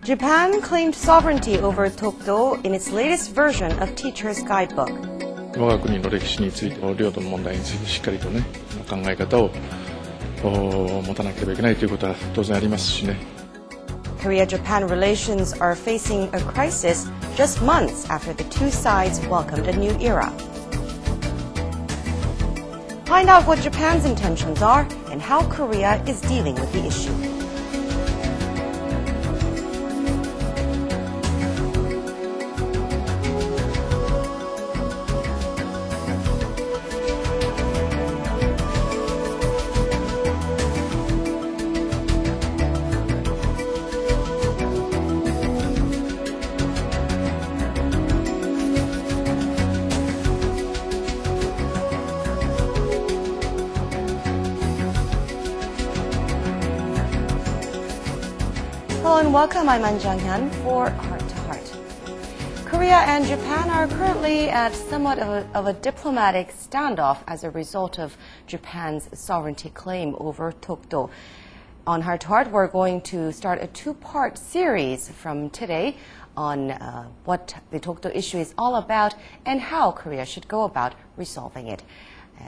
Japan claimed sovereignty over Tokdo in its latest version of Teacher's Guidebook. 我が国の歴史について、領土の問題についてしっかりとね、考え方を持たなければいけないということは当然ありますしね。Korea-Japan relations are facing a crisis just months after the two sides welcomed a new era. Find out what Japan's intentions are and how Korea is dealing with the issue. Hello and welcome, I'm An Jung-hyun for Heart to Heart. Korea and Japan are currently at somewhat of a diplomatic standoff as a result of Japan's sovereignty claim over Tokdo. On Heart to Heart, we're going to start a two-part series from today on what the Tokdo issue is all about and how Korea should go about resolving it.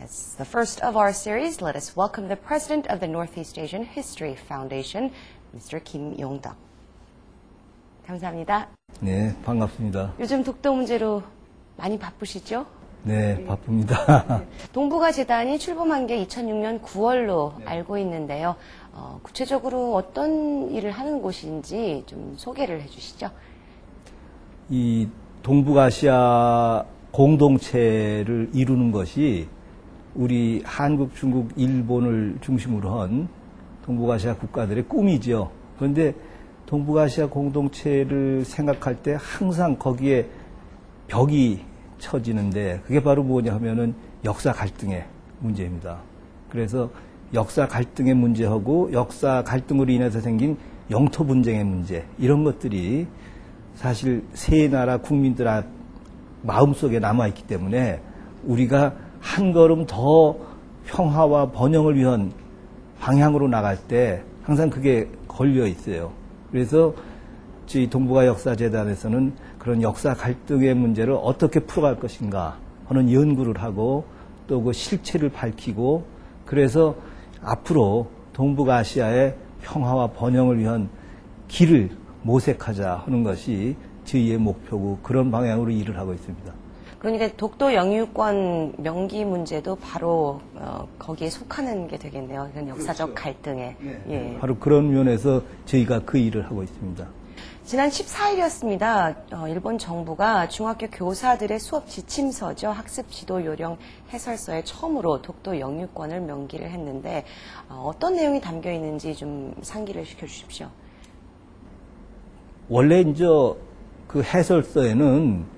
As the first of our series, let us welcome the president of the Northeast Asian History Foundation, Mr. Kim Yong-duk. 감사합니다. 네, 반갑습니다. 요즘 독도 문제로 많이 바쁘시죠? 네, 바쁩니다. 동북아 재단이 출범한 게 2006년 9월로 알고 있는데요. 구체적으로 어떤 일을 하는 곳인지 좀 소개를 해주시죠. 이 동북아시아 공동체를 이루는 것이 우리 한국, 중국, 일본을 중심으로 한 동북아시아 국가들의 꿈이죠. 그런데 동북아시아 공동체를 생각할 때 항상 거기에 벽이 쳐지는데 그게 바로 뭐냐 하면은 역사 갈등의 문제입니다. 그래서 역사 갈등의 문제하고 역사 갈등으로 인해서 생긴 영토 분쟁의 문제 이런 것들이 사실 세 나라 국민들 마음속에 남아있기 때문에 우리가 한 걸음 더 평화와 번영을 위한 방향으로 나갈 때 항상 그게 걸려 있어요. 그래서 저희 동북아 역사재단에서는 그런 역사 갈등의 문제를 어떻게 풀어갈 것인가 하는 연구를 하고 또 그 실체를 밝히고 그래서 앞으로 동북아시아의 평화와 번영을 위한 길을 모색하자 하는 것이 저희의 목표고 그런 방향으로 일을 하고 있습니다. 그러니까 독도 영유권 명기 문제도 바로 거기에 속하는 게 되겠네요. 이건 역사적 갈등에. 네. 예. 바로 그런 면에서 저희가 그 일을 하고 있습니다. 지난 14일이었습니다. 일본 정부가 중학교 교사들의 수업 지침서죠. 학습 지도 요령 해설서에 처음으로 독도 영유권을 명기를 했는데 어떤 내용이 담겨 있는지 좀 상기를 시켜주십시오. 원래 이제 그 해설서에는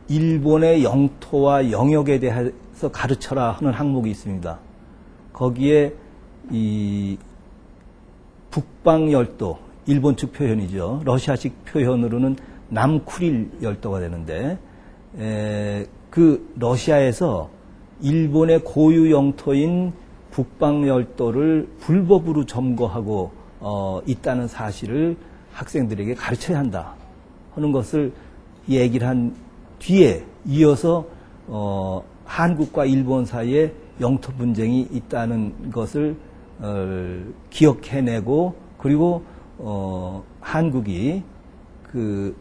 일본의 영토와 영역에 대해서 가르쳐라 하는 항목이 있습니다. 거기에 이 북방열도, 일본 측 표현이죠. 러시아식 표현으로는 남쿠릴 열도가 되는데 그 러시아에서 일본의 고유 영토인 북방열도를 불법으로 점거하고 있다는 사실을 학생들에게 가르쳐야 한다 하는 것을 얘기를 한 뒤에 이어서 한국과 일본 사이에 영토 분쟁이 있다는 것을 기억해내고 그리고 한국이 그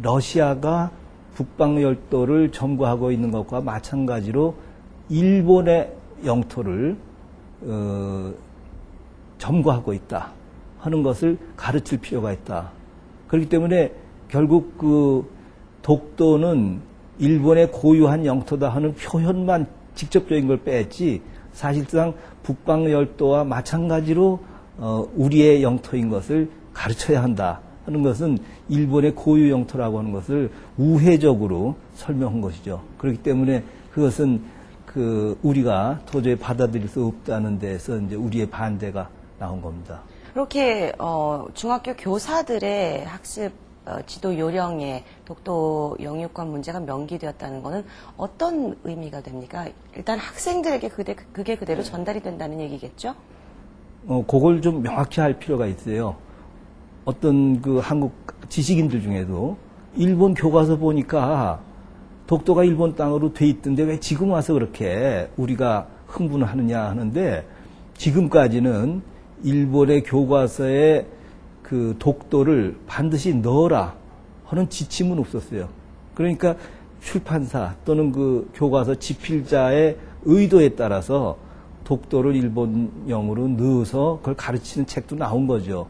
러시아가 북방열도를 점거하고 있는 것과 마찬가지로 일본의 영토를 점거하고 있다 하는 것을 가르칠 필요가 있다. 그렇기 때문에 결국 그 독도는 일본의 고유한 영토다 하는 표현만 직접적인 걸 뺐지 사실상 북방열도와 마찬가지로 우리의 영토인 것을 가르쳐야 한다 하는 것은 일본의 고유 영토라고 하는 것을 우회적으로 설명한 것이죠. 그렇기 때문에 그것은 그 우리가 도저히 받아들일 수 없다는 데서 이제 우리의 반대가 나온 겁니다. 그렇게 중학교 교사들의 학습 지도 요령에 독도 영유권 문제가 명기되었다는 것은 어떤 의미가 됩니까? 일단 학생들에게 그게 그대로 전달이 된다는 얘기겠죠? 그걸 좀 명확히 할 필요가 있어요. 어떤 그 한국 지식인들 중에도 일본 교과서 보니까 독도가 일본 땅으로 돼 있던데 왜 지금 와서 그렇게 우리가 흥분하느냐 하는데, 지금까지는 일본의 교과서에 그 독도를 반드시 넣어라 하는 지침은 없었어요. 그러니까 출판사 또는 그 교과서 집필자의 의도에 따라서 독도를 일본영으로 넣어서 그걸 가르치는 책도 나온 거죠.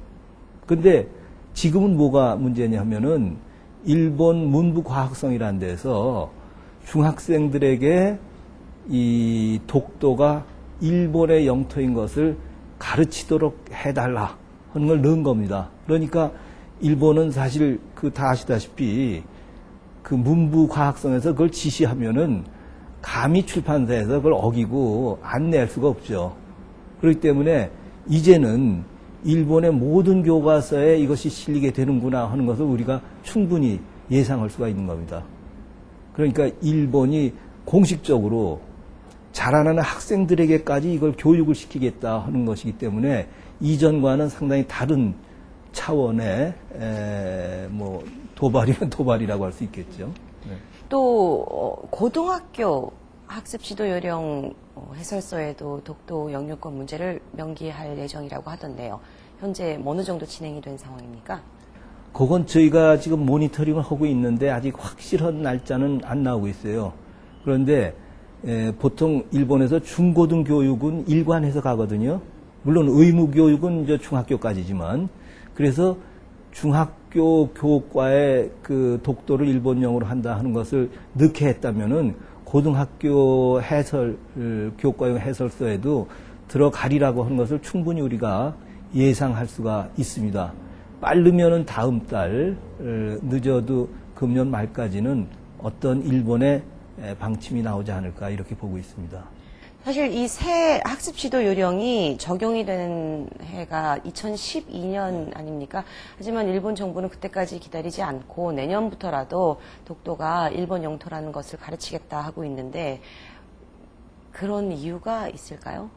근데 지금은 뭐가 문제냐면은 일본 문부과학성이라는 데서 중학생들에게 이 독도가 일본의 영토인 것을 가르치도록 해달라 하는 걸 넣은 겁니다. 그러니까 일본은 사실 그 다 아시다시피 그 문부과학성에서 그걸 지시하면은 감히 출판사에서 그걸 어기고 안 낼 수가 없죠. 그렇기 때문에 이제는 일본의 모든 교과서에 이것이 실리게 되는구나 하는 것을 우리가 충분히 예상할 수가 있는 겁니다. 그러니까 일본이 공식적으로 자라나는 학생들에게까지 이걸 교육을 시키겠다 하는 것이기 때문에 이전과는 상당히 다른 차원의 뭐 도발이면 도발이라고 할 수 있겠죠. 네. 또 고등학교 학습 지도 요령 해설서에도 독도 영유권 문제를 명기할 예정이라고 하던데요. 현재 어느 정도 진행이 된 상황입니까? 그건 저희가 지금 모니터링을 하고 있는데 아직 확실한 날짜는 안 나오고 있어요. 그런데 보통 일본에서 중고등 교육은 일관해서 가거든요. 물론 의무 교육은 이제 중학교까지지만, 그래서 중학교 교과에 그 독도를 일본영어로 한다 하는 것을 넣게 했다면은 고등학교 해설 교과용 해설서에도 들어가리라고 하는 것을 충분히 우리가 예상할 수가 있습니다. 빠르면은 다음 달, 늦어도 금년 말까지는 어떤 일본의 방침이 나오지 않을까 이렇게 보고 있습니다. 사실 이 새 학습 지도 요령이 적용이 된 해가 2012년 아닙니까? 하지만 일본 정부는 그때까지 기다리지 않고 내년부터라도 독도가 일본 영토라는 것을 가르치겠다 하고 있는데, 그런 이유가 있을까요?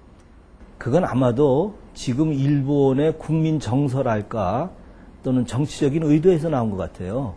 그건 아마도 지금 일본의 국민 정서랄까 또는 정치적인 의도에서 나온 것 같아요.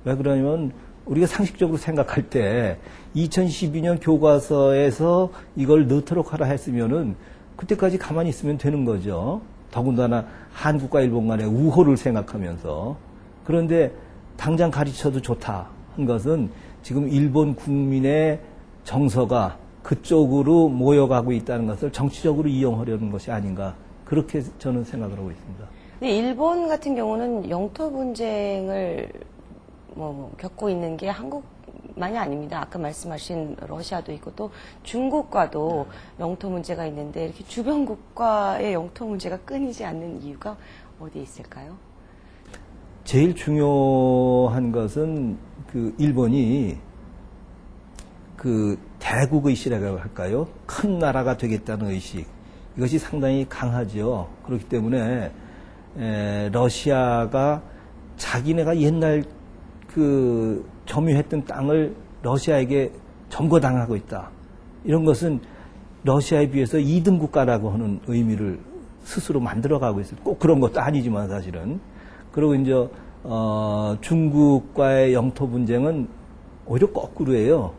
왜 그러냐면 우리가 상식적으로 생각할 때 2012년 교과서에서 이걸 넣도록 하라 했으면은 그때까지 가만히 있으면 되는 거죠. 더군다나 한국과 일본 간의 우호를 생각하면서. 그런데 당장 가르쳐도 좋다 한 것은 지금 일본 국민의 정서가 그쪽으로 모여가고 있다는 것을 정치적으로 이용하려는 것이 아닌가, 그렇게 저는 생각을 하고 있습니다. 일본 같은 경우는 영토 분쟁을 겪고 있는 게 한국만이 아닙니다. 아까 말씀하신 러시아도 있고 또 중국과도 영토 문제가 있는데, 이렇게 주변국과의 영토 문제가 끊이지 않는 이유가 어디에 있을까요? 제일 중요한 것은 그 일본이 그 대국의식이라고 할까요? 큰 나라가 되겠다는 의식, 이것이 상당히 강하죠. 그렇기 때문에 러시아가 자기네가 옛날 그 점유했던 땅을 러시아에게 점거당하고 있다, 이런 것은 러시아에 비해서 2등 국가라고 하는 의미를 스스로 만들어가고 있어요. 꼭 그런 것도 아니지만 사실은. 그리고 이제 중국과의 영토 분쟁은 오히려 거꾸로예요.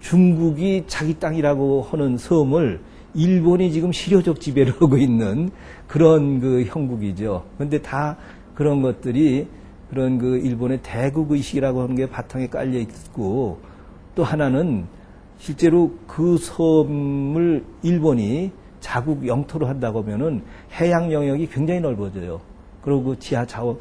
중국이 자기 땅이라고 하는 섬을 일본이 지금 실효적 지배를 하고 있는 그런 그 형국이죠. 그런데 다 그런 것들이 그런 그 일본의 대국의식이라고 하는 게 바탕에 깔려 있고, 또 하나는 실제로 그 섬을 일본이 자국 영토로 한다고 하면은 해양 영역이 굉장히 넓어져요. 그리고 지하 자원,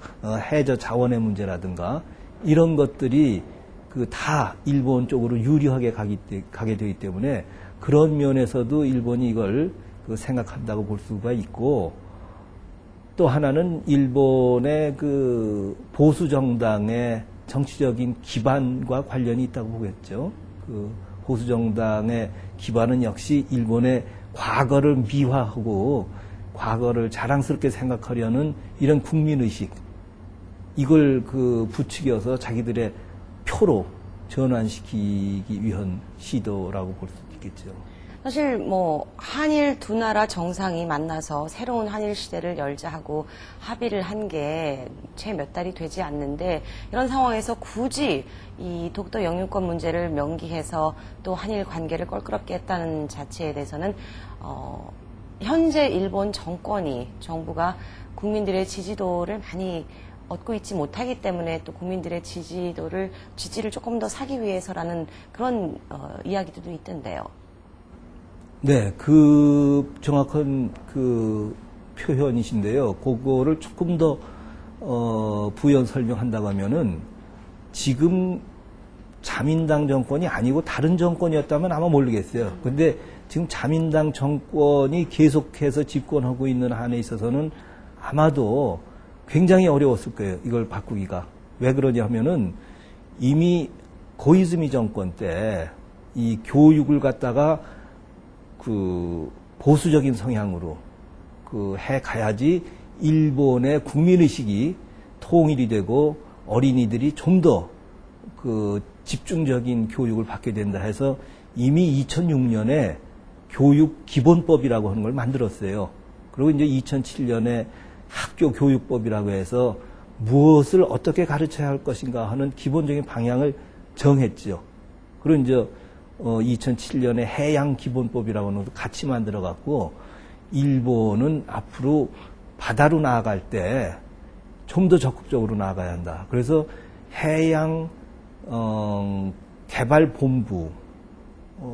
해저 자원의 문제라든가 이런 것들이 그 다 일본 쪽으로 유리하게 가게 되기 때문에 그런 면에서도 일본이 이걸 생각한다고 볼 수가 있고, 또 하나는 일본의 그 보수 정당의 정치적인 기반과 관련이 있다고 보겠죠. 그 보수 정당의 기반은 역시 일본의 과거를 미화하고 과거를 자랑스럽게 생각하려는 이런 국민의식, 이걸 그 부추겨서 자기들의 표로 전환시키기 위한 시도라고 볼 수 있겠죠. 사실 뭐 한일 두 나라 정상이 만나서 새로운 한일 시대를 열자 하고 합의를 한 게 채 몇 달이 되지 않는데 이런 상황에서 굳이 이 독도 영유권 문제를 명기해서 또 한일 관계를 껄끄럽게 했다는 자체에 대해서는 현재 일본 정부가 국민들의 지지도를 많이 얻고 있지 못하기 때문에 또 국민들의 지지를 조금 더 사기 위해서라는 그런 이야기들도 있던데요. 네, 그 정확한 그 표현이신데요. 그거를 조금 더 부연 설명한다고 하면은 지금 자민당 정권이 아니고 다른 정권이었다면 아마 모르겠어요. 근데 지금 자민당 정권이 계속해서 집권하고 있는 한에 있어서는 아마도 굉장히 어려웠을 거예요. 이걸 바꾸기가. 왜 그러냐 하면은 이미 고이즈미 정권 때 이 교육을 갖다가 그 보수적인 성향으로 그 해 가야지 일본의 국민의식이 통일이 되고 어린이들이 좀 더 그 집중적인 교육을 받게 된다 해서 이미 2006년에 교육기본법이라고 하는 걸 만들었어요. 그리고 이제 2007년에 학교교육법이라고 해서 무엇을 어떻게 가르쳐야 할 것인가 하는 기본적인 방향을 정했죠. 그리고 이제 2007년에 해양기본법이라고 하는 것도 같이 만들어갖고 일본은 앞으로 바다로 나아갈 때 좀 더 적극적으로 나아가야 한다. 그래서 해양 개발본부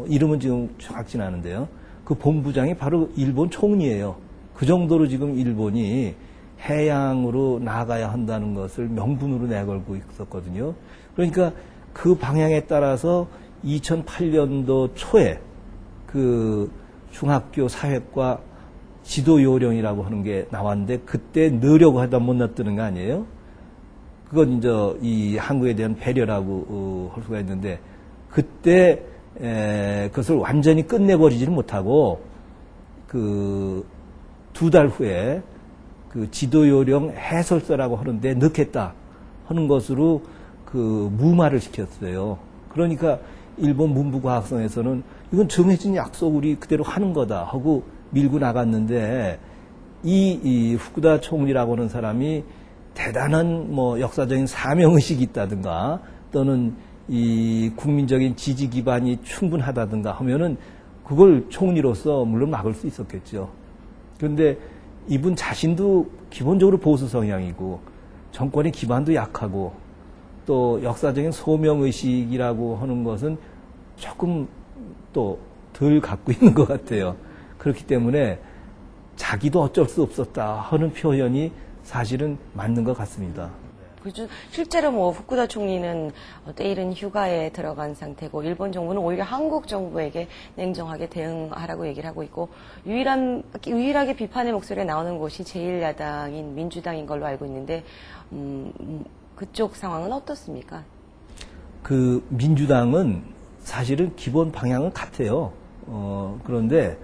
이름은 지금 정확치는 않은데요. 그 본부장이 바로 일본 총리예요. 그 정도로 지금 일본이 해양으로 나아가야 한다는 것을 명분으로 내걸고 있었거든요. 그러니까 그 방향에 따라서 2008년도 초에 그 중학교 사회과 지도 요령이라고 하는 게 나왔는데 그때 넣으려고 하다 못 넣었다는 거 아니에요? 그건 이제 이 한국에 대한 배려라고 할 수가 있는데 그때 그것을 완전히 끝내버리지는 못하고 그 2달 후에 그 지도요령 해설서라고 하는데 넣겠다 하는 것으로 그 무마를 시켰어요. 그러니까 일본 문부과학성에서는 이건 정해진 약속 우리 그대로 하는 거다 하고 밀고 나갔는데 이 후쿠다 총리라고 하는 사람이 대단한 뭐 역사적인 사명의식이 있다든가 또는 이 국민적인 지지 기반이 충분하다든가 하면은 그걸 총리로서 물론 막을 수 있었겠죠. 그런데 이분 자신도 기본적으로 보수 성향이고 정권의 기반도 약하고 또 역사적인 소명의식이라고 하는 것은 조금 또 덜 갖고 있는 것 같아요. 그렇기 때문에 자기도 어쩔 수 없었다 하는 표현이 사실은 맞는 것 같습니다. 그렇죠. 실제로 뭐 후쿠다 총리는 때이른 휴가에 들어간 상태고 일본 정부는 오히려 한국 정부에게 냉정하게 대응하라고 얘기를 하고 있고 유일하게 비판의 목소리가 나오는 곳이 제1야당인 민주당인 걸로 알고 있는데 그쪽 상황은 어떻습니까? 그 민주당은 사실은 기본 방향은 같아요. 그런데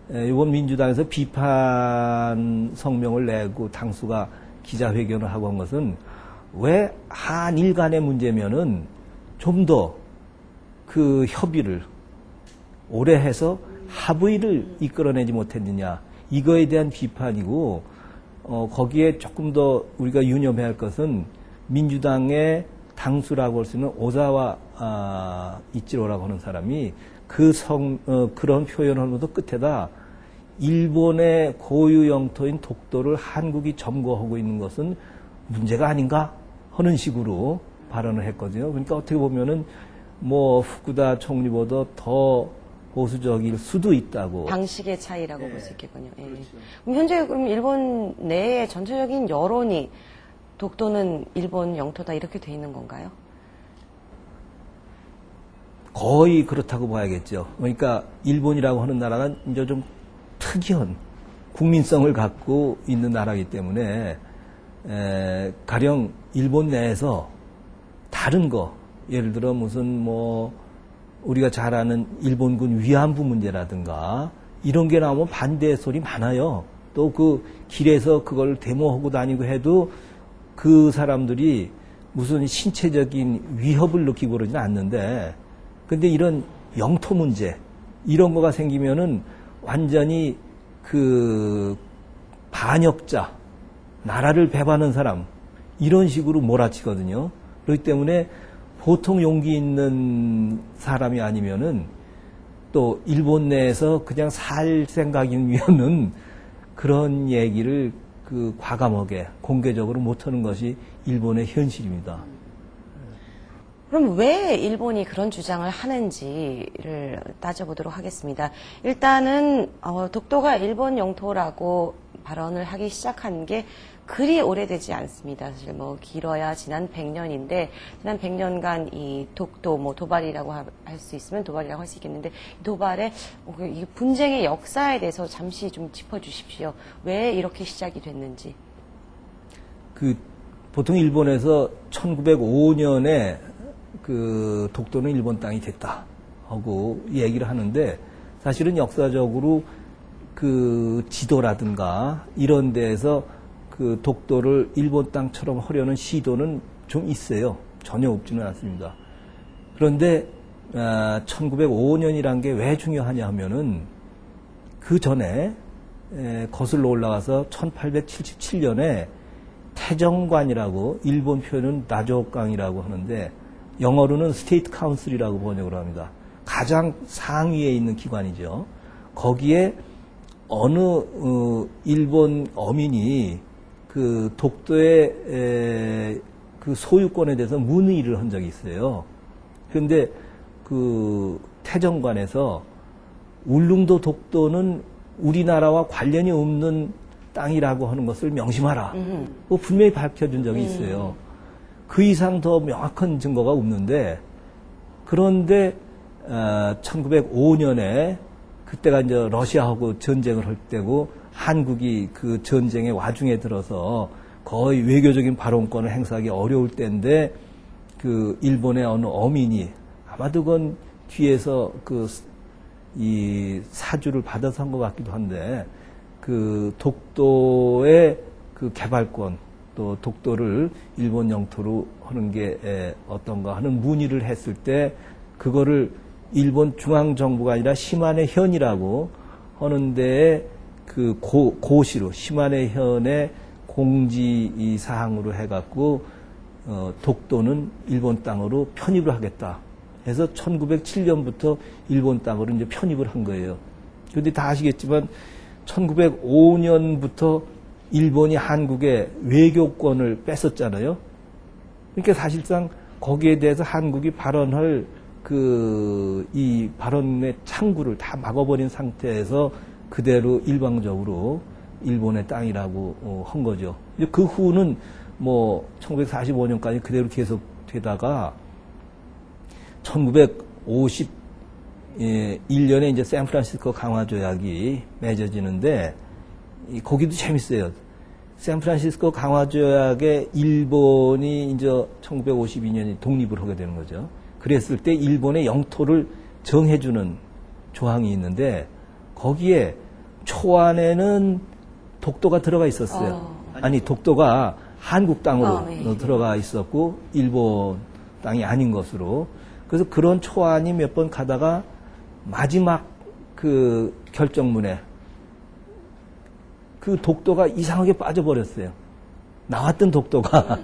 이번 민주당에서 비판 성명을 내고 당수가 기자회견을 하고 한 것은 왜 한일 간의 문제면은 좀 더 그 협의를 오래 해서 합의를 이끌어내지 못했느냐 이거에 대한 비판이고 거기에 조금 더 우리가 유념해야 할 것은 민주당의 당수라고 할 수 있는 오자와 이치로라고 하는 사람이 그런 표현을 하면서 끝에다 일본의 고유 영토인 독도를 한국이 점거하고 있는 것은 문제가 아닌가 하는 식으로 발언을 했거든요. 그러니까 어떻게 보면은 뭐 후쿠다 총리보다 더 보수적일 수도 있다고. 방식의 차이라고 볼 수 있겠군요. 예. 그렇죠. 그럼 현재 그럼 일본 내의 전체적인 여론이 독도는 일본 영토다 이렇게 돼 있는 건가요? 거의 그렇다고 봐야겠죠. 그러니까 일본이라고 하는 나라가 이제 좀 특이한 국민성을 갖고 있는 나라이기 때문에 가령 일본 내에서 다른 거 예를 들어 무슨 뭐 우리가 잘 아는 일본군 위안부 문제라든가 이런 게 나오면 반대 소리 많아요. 또 그 길에서 그걸 데모하고 다니고 해도 그 사람들이 무슨 신체적인 위협을 느끼고 그러지는 않는데 근데 이런 영토 문제 이런 거가 생기면은 완전히 그 반역자, 나라를 배반하는 사람, 이런 식으로 몰아치거든요. 그렇기 때문에 보통 용기 있는 사람이 아니면은 또 일본 내에서 그냥 살 생각이면은 그런 얘기를 그 과감하게 공개적으로 못하는 것이 일본의 현실입니다. 그럼 왜 일본이 그런 주장을 하는지를 따져보도록 하겠습니다. 일단은 독도가 일본 영토라고 발언을 하기 시작한 게 그리 오래되지 않습니다. 사실 뭐 길어야 지난 100년인데 지난 100년간 이 독도 뭐 도발이라고 할 수 있으면 도발이라고 할 수 있겠는데 도발의 이 분쟁의 역사에 대해서 잠시 좀 짚어주십시오. 왜 이렇게 시작이 됐는지. 그 보통 일본에서 1905년에 그 독도는 일본 땅이 됐다 하고 얘기를 하는데 사실은 역사적으로 그 지도라든가 이런 데에서 그 독도를 일본 땅처럼 하려는 시도는 좀 있어요. 전혀 없지는 않습니다. 그런데 1905년이란 게 왜 중요하냐 하면은 그 전에 거슬러 올라가서 1877년에 태정관이라고 일본 표현은 나조강이라고 하는데 영어로는 스테이트 카운슬이라고 번역을 합니다. 가장 상위에 있는 기관이죠. 거기에 어느 일본 어민이 그 독도의 그 소유권에 대해서 문의를 한 적이 있어요. 그런데 그 태정관에서 울릉도 독도는 우리나라와 관련이 없는 땅이라고 하는 것을 명심하라. 뭐 분명히 밝혀준 적이 있어요. 그 이상 더 명확한 증거가 없는데 그런데 1905년에 그때가 이제 러시아하고 전쟁을 할 때고 한국이 그 전쟁의 와중에 들어서 거의 외교적인 발언권을 행사하기 어려울 때인데 그 일본의 어느 어민이 아마도 그건 뒤에서 이 사주를 받아서 한 것 같기도 한데 그 독도의 그 개발권 또 독도를 일본 영토로 하는 게 어떤가 하는 문의를 했을 때 그거를 일본 중앙정부가 아니라 시마네 현이라고 하는데 그 고시로 시마네 현의 공지 사항으로 해갖고 독도는 일본 땅으로 편입을 하겠다. 해서 1907년부터 일본 땅으로 이제 편입을 한 거예요. 그런데 다 아시겠지만 1905년부터 일본이 한국의 외교권을 뺐었잖아요. 그러니까 사실상 거기에 대해서 한국이 발언할 이 발언의 창구를 다 막아버린 상태에서 그대로 일방적으로 일본의 땅이라고 한 거죠. 그 후는 뭐 1945년까지 그대로 계속 되다가 1951년에 이제 샌프란시스코 강화 조약이 맺어지는데 거기도 재밌어요. 샌프란시스코 강화 조약에 일본이 이제 1952년에 독립을 하게 되는 거죠. 그랬을 때 일본의 영토를 정해주는 조항이 있는데 거기에 초안에는 독도가 들어가 있었어요. 아니 독도가 한국 땅으로 네. 들어가 있었고 일본 땅이 아닌 것으로. 그래서 그런 초안이 몇 번 가다가 마지막 그 결정문에 그 독도가 이상하게 빠져버렸어요. 나왔던 독도가.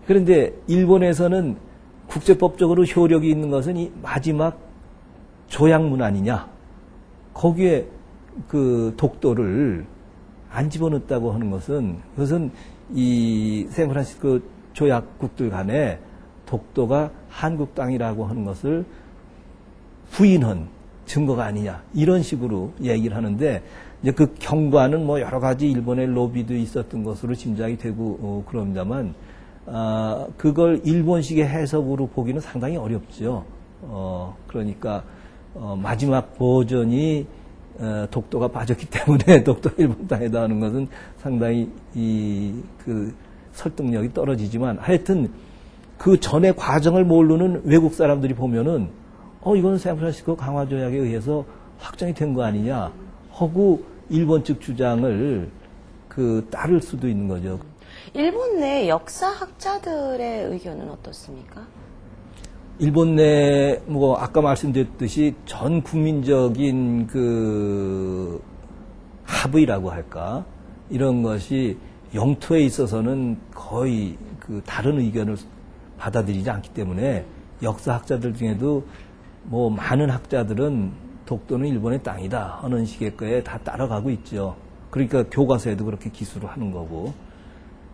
그런데 일본에서는 국제법적으로 효력이 있는 것은 이 마지막 조약문 아니냐. 거기에 그 독도를 안 집어넣었다고 하는 것은 그것은 이 샌프란시스코 조약국들 간에 독도가 한국 땅이라고 하는 것을 부인한 증거가 아니냐. 이런 식으로 얘기를 하는데 이제 그 경과는 뭐 여러 가지 일본의 로비도 있었던 것으로 짐작이 되고 그럽니다만 그걸 일본식의 해석으로 보기는 상당히 어렵죠. 그러니까 마지막 버전이 독도가 빠졌기 때문에 독도 일본 땅에다 하는 것은 상당히 그 설득력이 떨어지지만 하여튼 그 전의 과정을 모르는 외국 사람들이 보면은 이건 샌프란시스코 강화 조약에 의해서 확정이 된 거 아니냐 하고 일본 측 주장을 따를 수도 있는 거죠. 일본 내 역사학자들의 의견은 어떻습니까? 일본 내, 아까 말씀드렸듯이 전 국민적인 합의라고 할까? 이런 것이 영토에 있어서는 거의 다른 의견을 받아들이지 않기 때문에 역사학자들 중에도 많은 학자들은 독도는 일본의 땅이다 하는 식의 거에 다 따라가고 있죠. 그러니까 교과서에도 그렇게 기술을 하는 거고.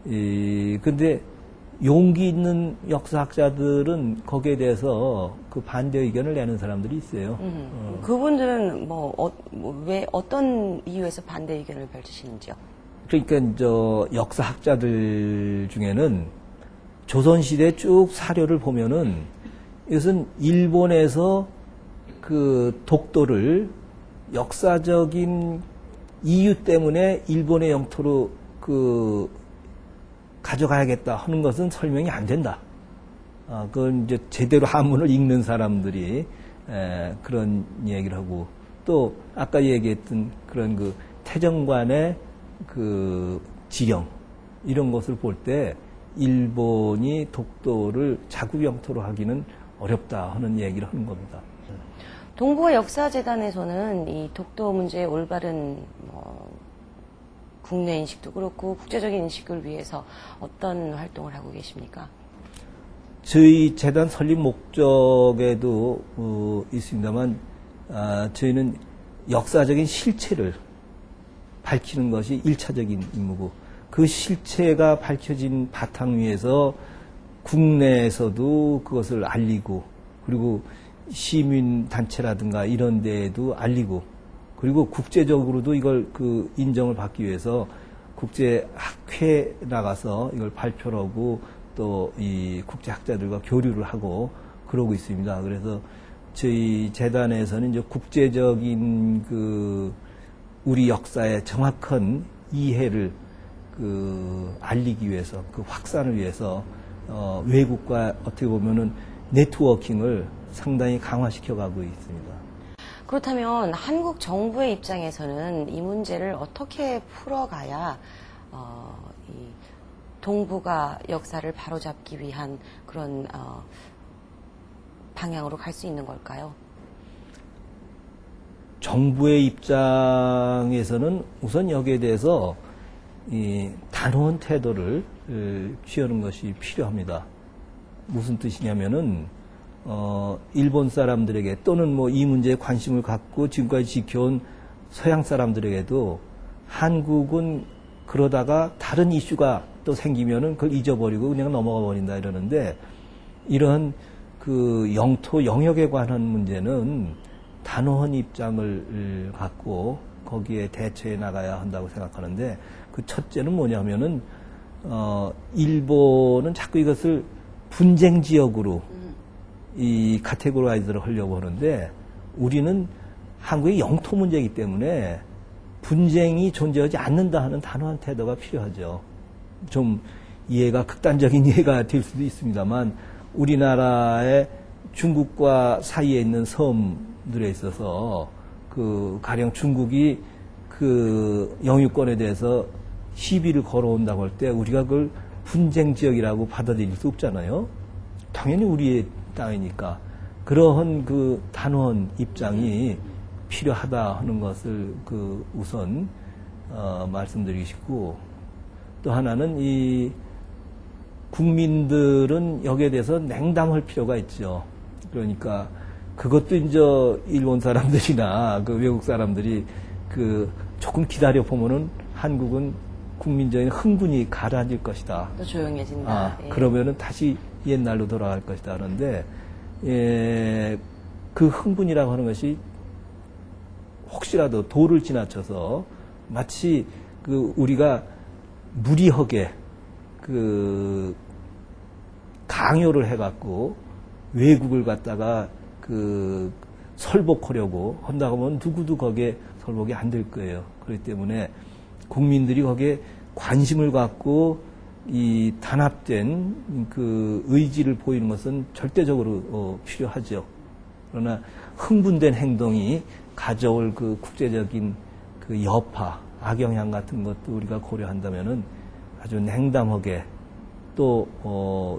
근데 용기 있는 역사학자들은 거기에 대해서 반대 의견을 내는 사람들이 있어요. 그분들은 왜 어떤 이유에서 반대 의견을 펼치시는지요? 그러니까 역사학자들 중에는 조선시대 쭉 사료를 보면은 이것은 일본에서 독도를 역사적인 이유 때문에 일본의 영토로 가져가야겠다 하는 것은 설명이 안 된다. 그건 이제 제대로 한문을 읽는 사람들이 그런 얘기를 하고, 또 아까 얘기했던 그런 태정관의 지령 이런 것을 볼 때 일본이 독도를 자국 영토로 하기는 어렵다 하는 얘기를 하는 겁니다. 동북아 역사재단에서는 이 독도 문제의 올바른 국내 인식도 그렇고 국제적인 인식을 위해서 어떤 활동을 하고 계십니까? 저희 재단 설립 목적에도 있습니다만 저희는 역사적인 실체를 밝히는 것이 1차적인 임무고, 그 실체가 밝혀진 바탕 위에서 국내에서도 그것을 알리고, 그리고 시민단체라든가 이런 데에도 알리고, 그리고 국제적으로도 이걸 인정을 받기 위해서 국제학회에 나가서 이걸 발표를 하고 또 이 국제학자들과 교류를 하고 그러고 있습니다. 그래서 저희 재단에서는 이제 국제적인 우리 역사의 정확한 이해를 알리기 위해서, 확산을 위해서 외국과 어떻게 보면은 네트워킹을 상당히 강화시켜 가고 있습니다. 그렇다면 한국 정부의 입장에서는 이 문제를 어떻게 풀어가야 이 동북아 역사를 바로잡기 위한 그런 방향으로 갈 수 있는 걸까요? 정부의 입장에서는 우선 여기에 대해서 단호한 태도를 취하는 것이 필요합니다. 무슨 뜻이냐면은 일본 사람들에게 또는 이 문제에 관심을 갖고 지금까지 지켜온 서양 사람들에게도 한국은 그러다가 다른 이슈가 또 생기면은 그걸 잊어버리고 그냥 넘어가 버린다 이러는데, 이런 영토 영역에 관한 문제는 단호한 입장을 갖고 거기에 대처해 나가야 한다고 생각하는데, 그 첫째는 뭐냐면은 일본은 자꾸 이것을 분쟁 지역으로 이 카테고라이즈를 하려고 하는데, 우리는 한국의 영토 문제이기 때문에 분쟁이 존재하지 않는다 하는 단호한 태도가 필요하죠. 좀 극단적인 이해가 될 수도 있습니다만, 우리나라의 중국과 사이에 있는 섬들에 있어서 가령 중국이 영유권에 대해서 시비를 걸어온다고 할 때 우리가 그걸 분쟁 지역이라고 받아들일 수 없잖아요. 당연히 우리의 땅이니까. 그러한 단호한 입장이 필요하다 하는 것을 우선 말씀드리고 싶고, 또 하나는 이 국민들은 여기에 대해서 냉담할 필요가 있죠. 그러니까 그것도 이제 일본 사람들이나 외국 사람들이 조금 기다려 보면은 한국은 국민적인 흥분이 가라앉을 것이다. 또 조용해진다. 예. 그러면은 다시 옛날로 돌아갈 것이다 하는데, 그 흥분이라고 하는 것이 혹시라도 도를 지나쳐서 마치 우리가 무리하게 강요를 해갖고 외국을 갖다가 설복하려고 한다고 하면 누구도 거기에 설복이 안 될 거예요. 그렇기 때문에 국민들이 거기에 관심을 갖고 이 단합된 의지를 보이는 것은 절대적으로 필요하죠. 그러나 흥분된 행동이 가져올 국제적인 여파, 악영향 같은 것도 우리가 고려한다면은 아주 냉담하게, 또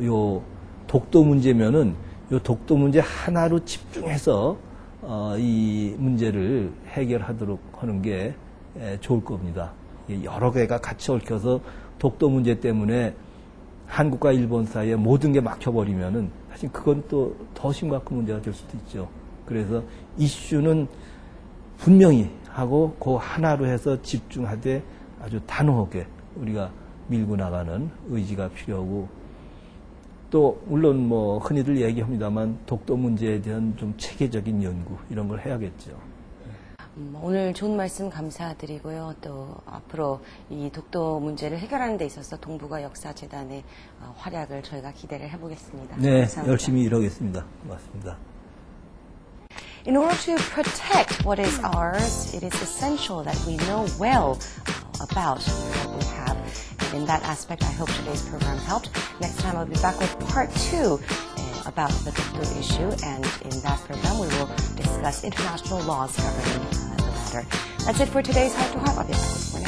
요 독도 문제면은 이 독도 문제 하나로 집중해서 이 문제를 해결하도록 하는 게 좋을 겁니다. 여러 개가 같이 얽혀서 독도 문제 때문에 한국과 일본 사이에 모든 게 막혀버리면은 사실 그건 또 더 심각한 문제가 될 수도 있죠. 그래서 이슈는 분명히 하고 그 하나로 해서 집중하되 아주 단호하게 우리가 밀고 나가는 의지가 필요하고, 또 물론 뭐 흔히들 얘기합니다만 독도 문제에 대한 좀 체계적인 연구 이런 걸 해야겠죠. 오늘 좋은 말씀 감사드리고요. 또 앞으로 이 독도 문제를 해결하는 데 있어서 동북아 역사재단의 활약을 저희가 기대를 해보겠습니다. 네, 감사합니다. 열심히 일하겠습니다. 고맙습니다. In order to protect what is ours, it is essential that we know well about what we have. And in that aspect, I hope today's program helped. Next time, I'll be back with part 2 about the Dokdo issue, and in that program, we will discuss international laws governing the matter. That's it for today's Heart to Heart. I'll be back with more.